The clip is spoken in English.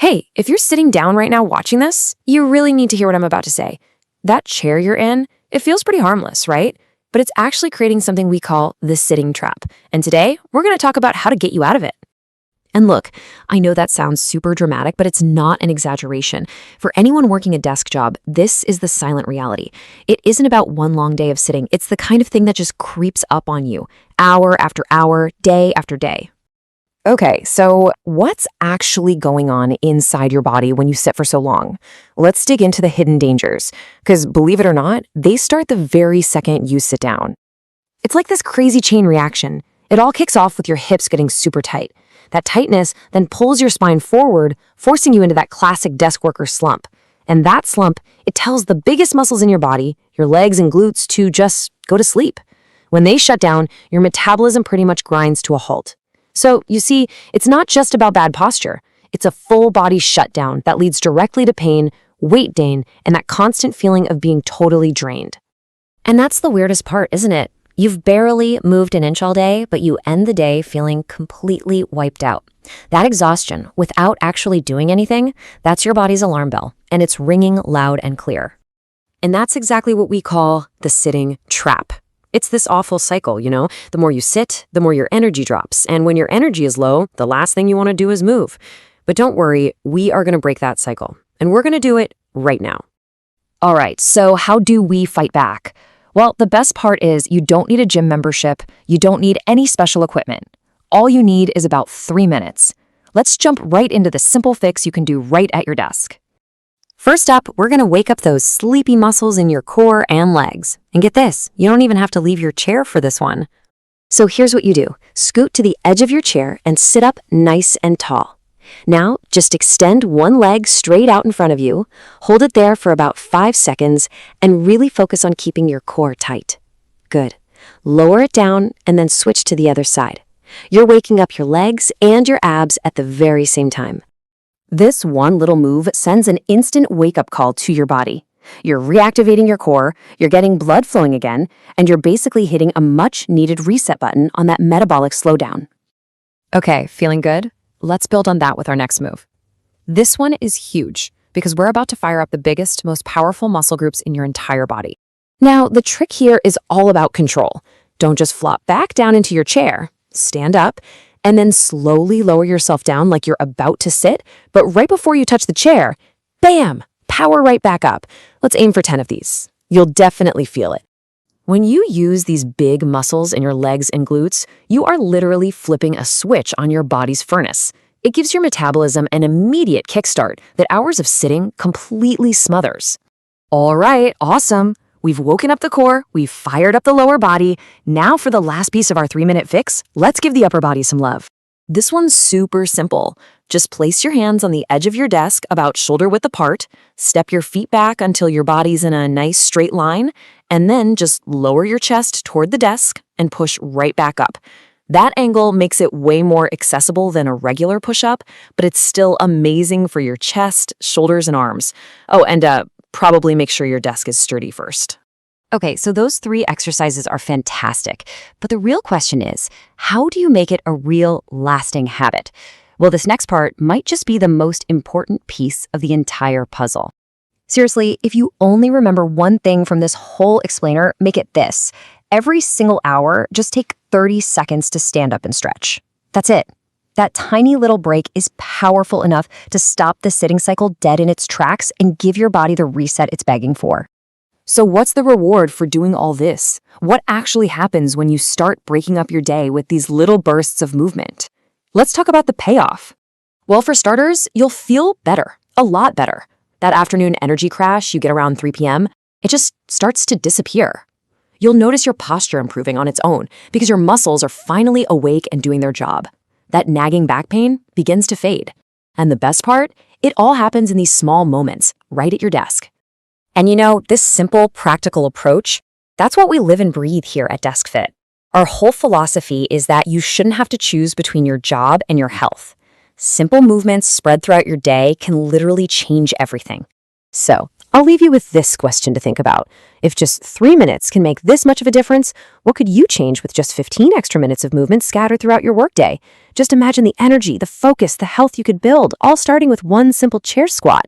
Hey, if you're sitting down right now watching this, you really need to hear what I'm about to say. That chair you're in, it feels pretty harmless, right? But it's actually creating something we call the sitting trap. And today, we're going to talk about how to get you out of it. And look, I know that sounds super dramatic, but it's not an exaggeration. For anyone working a desk job, this is the silent reality. It isn't about one long day of sitting. It's the kind of thing that just creeps up on you, hour after hour, day after day. Okay, so what's actually going on inside your body when you sit for so long? Let's dig into the hidden dangers, because believe it or not, they start the very second you sit down. It's like this crazy chain reaction. It all kicks off with your hips getting super tight. That tightness then pulls your spine forward, forcing you into that classic desk worker slump. And that slump, it tells the biggest muscles in your body, your legs and glutes, to just go to sleep. When they shut down, your metabolism pretty much grinds to a halt. So, you see, it's not just about bad posture. It's a full body shutdown that leads directly to pain, weight gain, and that constant feeling of being totally drained. And that's the weirdest part, isn't it? You've barely moved an inch all day, but you end the day feeling completely wiped out. That exhaustion, without actually doing anything, that's your body's alarm bell, and it's ringing loud and clear. And that's exactly what we call the sitting trap. It's this awful cycle, The more you sit, the more your energy drops. And when your energy is low, the last thing you want to do is move. But don't worry, we are going to break that cycle. And we're going to do it right now. All right, so how do we fight back? Well, the best part is you don't need a gym membership. You don't need any special equipment. All you need is about 3 minutes. Let's jump right into the simple fix you can do right at your desk. First up, we're going to wake up those sleepy muscles in your core and legs. And get this, you don't even have to leave your chair for this one. So here's what you do. Scoot to the edge of your chair and sit up nice and tall. Now, just extend one leg straight out in front of you, hold it there for about 5 seconds, and really focus on keeping your core tight. Good. Lower it down and then switch to the other side. You're waking up your legs and your abs at the very same time. This one little move sends an instant wake-up call to your body. You're reactivating your core, you're getting blood flowing again, and you're basically hitting a much-needed reset button on that metabolic slowdown. Okay, feeling good? Let's build on that with our next move. This one is huge because we're about to fire up the biggest, most powerful muscle groups in your entire body. Now, the trick here is all about control. Don't just flop back down into your chair. Stand up, and then slowly lower yourself down like you're about to sit, but right before you touch the chair, bam, power right back up. Let's aim for 10 of these. You'll definitely feel it. When you use these big muscles in your legs and glutes, you are literally flipping a switch on your body's furnace. It gives your metabolism an immediate kickstart that hours of sitting completely smothers. All right, awesome. We've woken up the core, we've fired up the lower body. Now for the last piece of our 3-minute fix, let's give the upper body some love. This one's super simple. Just place your hands on the edge of your desk about shoulder width apart, step your feet back until your body's in a nice straight line, and then just lower your chest toward the desk and push right back up. That angle makes it way more accessible than a regular push-up, but it's still amazing for your chest, shoulders, and arms. Oh, and probably make sure your desk is sturdy first. Okay, so those 3 exercises are fantastic, but the real question is, how do you make it a real, lasting habit? Well, this next part might just be the most important piece of the entire puzzle. Seriously, if you only remember one thing from this whole explainer, make it this. Every single hour, just take 30 seconds to stand up and stretch. That's it. That tiny little break is powerful enough to stop the sitting cycle dead in its tracks and give your body the reset it's begging for. So what's the reward for doing all this? What actually happens when you start breaking up your day with these little bursts of movement? Let's talk about the payoff. Well, for starters, you'll feel better, a lot better. That afternoon energy crash you get around 3 p.m., it just starts to disappear. You'll notice your posture improving on its own because your muscles are finally awake and doing their job. That nagging back pain begins to fade. And the best part, it all happens in these small moments, right at your desk. And this simple, practical approach, that's what we live and breathe here at DeskFit. Our whole philosophy is that you shouldn't have to choose between your job and your health. Simple movements spread throughout your day can literally change everything. So, I'll leave you with this question to think about. If just 3 minutes can make this much of a difference, what could you change with just 15 extra minutes of movement scattered throughout your workday? Just imagine the energy, the focus, the health you could build, all starting with one simple chair squat.